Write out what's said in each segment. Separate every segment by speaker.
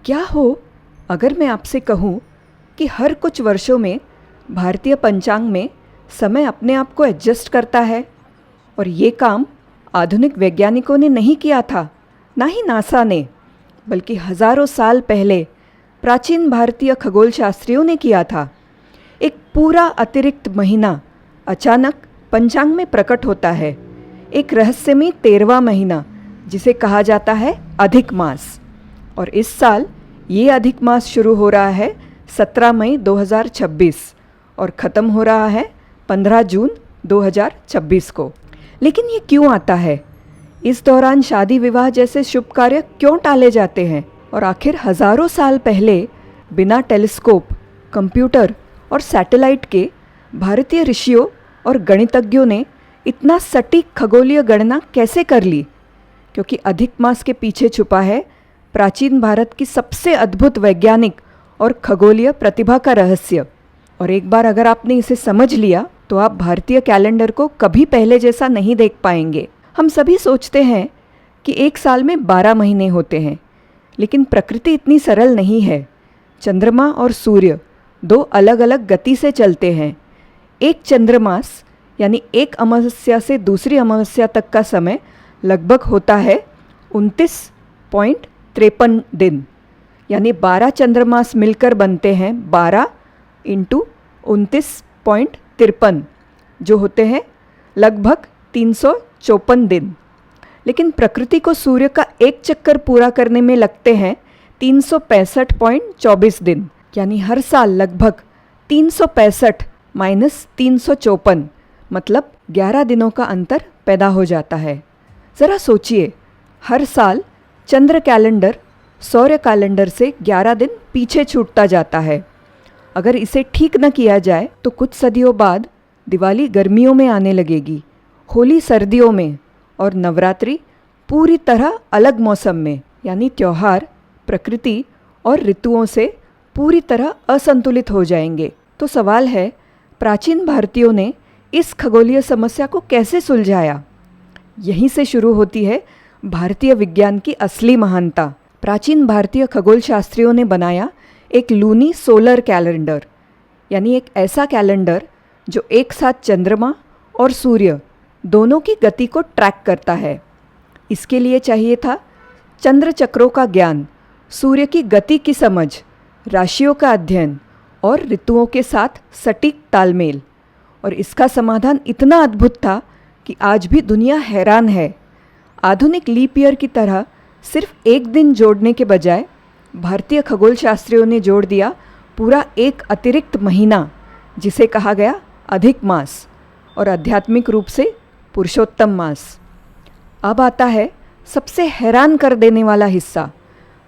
Speaker 1: क्या हो अगर मैं आपसे कहूँ कि हर कुछ वर्षों में भारतीय पंचांग में समय अपने आप को एडजस्ट करता है, और ये काम आधुनिक वैज्ञानिकों ने नहीं किया था, ना ही नासा ने, बल्कि हजारों साल पहले प्राचीन भारतीय खगोल शास्त्रियों ने किया था। एक पूरा अतिरिक्त महीना अचानक पंचांग में प्रकट होता है, एक रहस्यमयी 13वां महीना जिसे कहा जाता है अधिक मास। और इस साल ये अधिक मास शुरू हो रहा है 17 मई 2026 और ख़त्म हो रहा है 15 जून 2026 को। लेकिन ये क्यों आता है? इस दौरान शादी विवाह जैसे शुभ कार्य क्यों टाले जाते हैं? और आखिर हज़ारों साल पहले बिना टेलीस्कोप, कंप्यूटर और सैटेलाइट के भारतीय ऋषियों और गणितज्ञों ने इतना सटीक खगोलीय गणना कैसे कर ली? क्योंकि अधिक मास के पीछे छुपा है प्राचीन भारत की सबसे अद्भुत वैज्ञानिक और खगोलीय प्रतिभा का रहस्य। और एक बार अगर आपने इसे समझ लिया तो आप भारतीय कैलेंडर को कभी पहले जैसा नहीं देख पाएंगे। हम सभी सोचते हैं कि एक साल में 12 महीने होते हैं, लेकिन प्रकृति इतनी सरल नहीं है। चंद्रमा और सूर्य दो अलग अलग गति से चलते हैं। एक चंद्रमास यानी एक अमावस्या से दूसरी अमावस्या तक का समय लगभग होता है 29.53 दिन, यानी 12 चंद्रमास मिलकर बनते हैं 12 इंटू 29.53, जो होते हैं लगभग 354 दिन। लेकिन प्रकृति को सूर्य का एक चक्कर पूरा करने में लगते हैं 365.24 दिन, यानी हर साल लगभग 365 माइनस 354 मतलब 11 दिनों का अंतर पैदा हो जाता है। ज़रा सोचिए, हर साल चंद्र कैलेंडर सौर्य कैलेंडर से 11 दिन पीछे छूटता जाता है। अगर इसे ठीक न किया जाए तो कुछ सदियों बाद दिवाली गर्मियों में आने लगेगी, होली सर्दियों में और नवरात्रि पूरी तरह अलग मौसम में, यानी त्यौहार प्रकृति और ऋतुओं से पूरी तरह असंतुलित हो जाएंगे। तो सवाल है, प्राचीन भारतीयों ने इस खगोलीय समस्या को कैसे सुलझाया? यहीं से शुरू होती है भारतीय विज्ञान की असली महानता। प्राचीन भारतीय खगोल शास्त्रियों ने बनाया एक लूनी सोलर कैलेंडर, यानी एक ऐसा कैलेंडर जो एक साथ चंद्रमा और सूर्य दोनों की गति को ट्रैक करता है। इसके लिए चाहिए था चंद्र चक्रों का ज्ञान, सूर्य की गति की समझ, राशियों का अध्ययन और ऋतुओं के साथ सटीक तालमेल। और इसका समाधान इतना अद्भुत था कि आज भी दुनिया हैरान है। आधुनिक लीप ईयर की तरह सिर्फ एक दिन जोड़ने के बजाय भारतीय खगोल शास्त्रियों ने जोड़ दिया पूरा एक अतिरिक्त महीना, जिसे कहा गया अधिक मास और आध्यात्मिक रूप से पुरुषोत्तम मास। अब आता है सबसे हैरान कर देने वाला हिस्सा।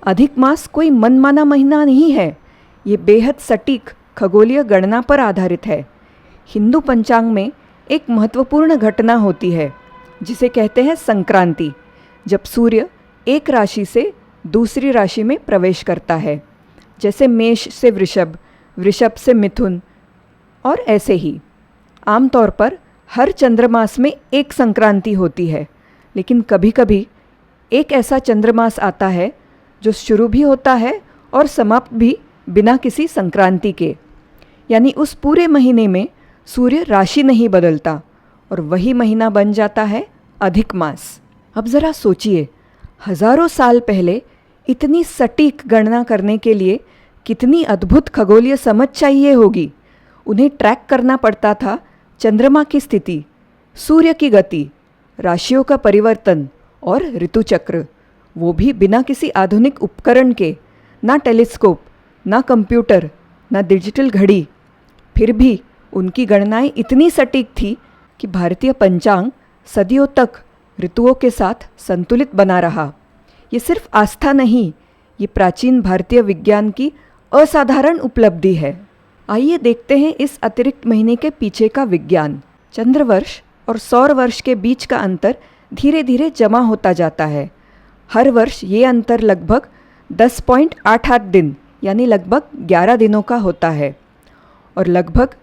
Speaker 1: अधिक मास कोई मनमाना महीना नहीं है, ये बेहद सटीक खगोलीय गणना पर आधारित है। हिंदू पंचांग में एक महत्वपूर्ण घटना होती है जिसे कहते हैं संक्रांति, जब सूर्य एक राशि से दूसरी राशि में प्रवेश करता है, जैसे मेष से वृषभ, वृषभ से मिथुन और ऐसे ही। आमतौर पर हर चंद्रमास में एक संक्रांति होती है, लेकिन कभी कभी एक ऐसा चंद्रमास आता है जो शुरू भी होता है और समाप्त भी बिना किसी संक्रांति के, यानी उस पूरे महीने में सूर्य राशि नहीं बदलता और वही महीना बन जाता है अधिक मास। अब ज़रा सोचिए, हजारों साल पहले इतनी सटीक गणना करने के लिए कितनी अद्भुत खगोलीय समझ चाहिए होगी। उन्हें ट्रैक करना पड़ता था चंद्रमा की स्थिति, सूर्य की गति, राशियों का परिवर्तन और ऋतुचक्र, वो भी बिना किसी आधुनिक उपकरण के, ना टेलीस्कोप, ना कंप्यूटर, ना डिजिटल घड़ी। फिर भी उनकी गणनाएं इतनी सटीक थी कि भारतीय पंचांग सदियों तक ऋतुओं के साथ संतुलित बना रहा। ये सिर्फ आस्था नहीं, ये प्राचीन भारतीय विज्ञान की असाधारण उपलब्धि है। आइए देखते हैं इस अतिरिक्त महीने के पीछे का विज्ञान। चंद्रवर्ष और सौर वर्ष के बीच का अंतर धीरे धीरे जमा होता जाता है। हर वर्ष ये अंतर लगभग 10.88 दिन, यानी लगभग 11 दिनों का होता है, और लगभग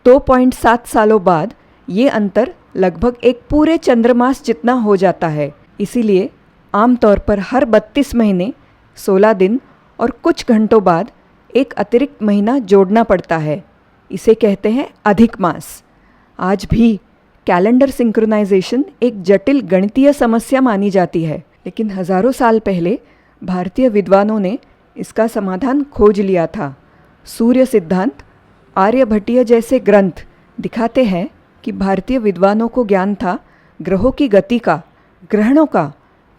Speaker 1: 2.7 सालों बाद ये अंतर लगभग एक पूरे चंद्रमास जितना हो जाता है। इसीलिए आमतौर पर हर 32 महीने 16 दिन और कुछ घंटों बाद एक अतिरिक्त महीना जोड़ना पड़ता है। इसे कहते हैं अधिक मास। आज भी कैलेंडर सिंक्रोनाइजेशन एक जटिल गणितीय समस्या मानी जाती है, लेकिन हजारों साल पहले भारतीय विद्वानों ने इसका समाधान खोज लिया था। सूर्य सिद्धांत, आर्यभट्टीय जैसे ग्रंथ दिखाते हैं कि भारतीय विद्वानों को ज्ञान था ग्रहों की गति का, ग्रहणों का,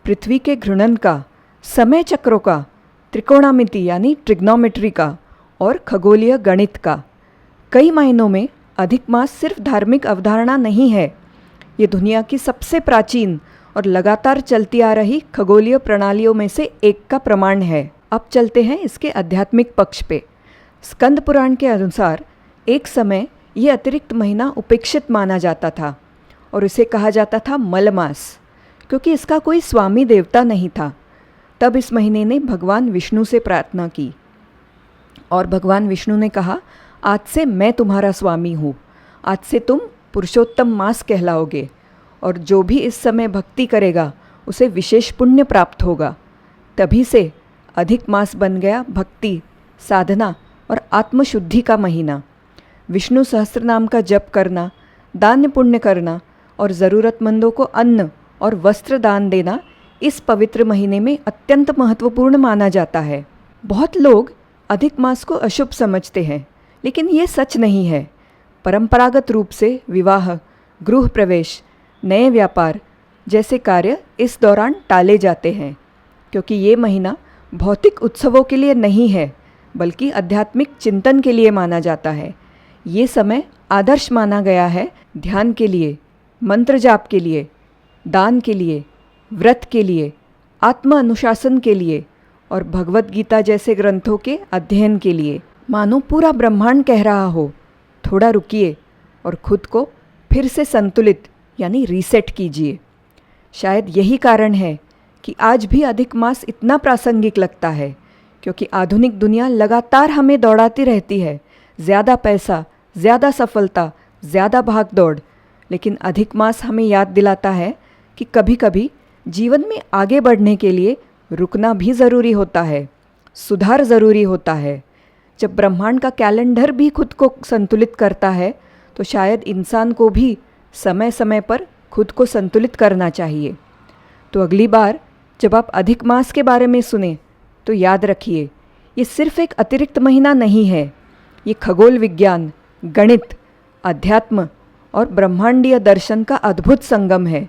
Speaker 1: पृथ्वी के घूर्णन का, समय चक्रों का, त्रिकोणामिति यानी ट्रिग्नोमेट्री का और खगोलीय गणित का। कई मायनों में अधिक मास सिर्फ धार्मिक अवधारणा नहीं है, ये दुनिया की सबसे प्राचीन और लगातार चलती आ रही खगोलीय प्रणालियों में से एक का प्रमाण है। अब चलते हैं इसके आध्यात्मिक पक्ष पे। स्कंद पुराण के अनुसार एक समय ये अतिरिक्त महीना उपेक्षित माना जाता था और इसे कहा जाता था मलमास, क्योंकि इसका कोई स्वामी देवता नहीं था। तब इस महीने ने भगवान विष्णु से प्रार्थना की और भगवान विष्णु ने कहा, आज से मैं तुम्हारा स्वामी हूँ, आज से तुम पुरुषोत्तम मास कहलाओगे और जो भी इस समय भक्ति करेगा उसे विशेष पुण्य प्राप्त होगा। तभी से अधिक मास बन गया भक्ति, साधना और आत्मशुद्धि का महीना। विष्णु सहस्त्रनाम का जप करना, दान पुण्य करना और ज़रूरतमंदों को अन्न और वस्त्र दान देना इस पवित्र महीने में अत्यंत महत्वपूर्ण माना जाता है। बहुत लोग अधिक मास को अशुभ समझते हैं, लेकिन ये सच नहीं है। परंपरागत रूप से विवाह, गृह प्रवेश, नए व्यापार जैसे कार्य इस दौरान टाले जाते हैं, क्योंकि ये महीना भौतिक उत्सवों के लिए नहीं है, बल्कि आध्यात्मिक चिंतन के लिए माना जाता है। ये समय आदर्श माना गया है ध्यान के लिए, मंत्र जाप के लिए, दान के लिए, व्रत के लिए, आत्म अनुशासन के लिए और भगवत गीता जैसे ग्रंथों के अध्ययन के लिए। मानो पूरा ब्रह्मांड कह रहा हो, थोड़ा रुकिए और खुद को फिर से संतुलित यानी रीसेट कीजिए। शायद यही कारण है कि आज भी अधिक मास इतना प्रासंगिक लगता है, क्योंकि आधुनिक दुनिया लगातार हमें दौड़ाती रहती है। ज़्यादा पैसा, ज़्यादा सफलता, ज़्यादा भाग दौड़। लेकिन अधिक मास हमें याद दिलाता है कि कभी कभी जीवन में आगे बढ़ने के लिए रुकना भी ज़रूरी होता है, सुधार ज़रूरी होता है। जब ब्रह्मांड का कैलेंडर भी खुद को संतुलित करता है, तो शायद इंसान को भी समय समय पर खुद को संतुलित करना चाहिए। तो अगली बार जब आप अधिक मास के बारे में सुने तो याद रखिए, ये सिर्फ एक अतिरिक्त महीना नहीं है, ये खगोल विज्ञान, गणित, अध्यात्म और ब्रह्मांडीय दर्शन का अद्भुत संगम है।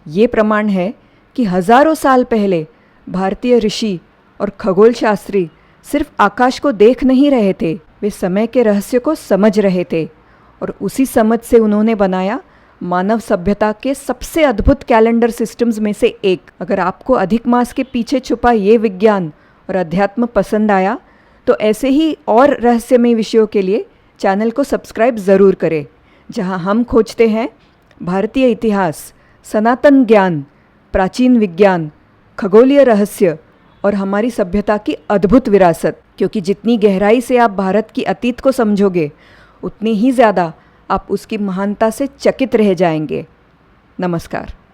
Speaker 1: ये प्रमाण है कि हजारों साल पहले भारतीय ऋषि और खगोल शास्त्री सिर्फ आकाश को देख नहीं रहे थे, वे समय के रहस्य को समझ रहे थे और उसी समझ से उन्होंने बनाया मानव सभ्यता के सबसे अद्भुत कैलेंडर सिस्टम्स में से एक। अगर आपको अधिक मास के पीछे छुपा ये विज्ञान और अध्यात्म पसंद आया तो ऐसे ही और रहस्यमय विषयों के लिए चैनल को सब्सक्राइब ज़रूर करें, जहां हम खोजते हैं भारतीय इतिहास, सनातन ज्ञान, प्राचीन विज्ञान, खगोलीय रहस्य और हमारी सभ्यता की अद्भुत विरासत। क्योंकि जितनी गहराई से आप भारत की अतीत को समझोगे, उतनी ही ज़्यादा आप उसकी महानता से चकित रह जाएंगे। नमस्कार।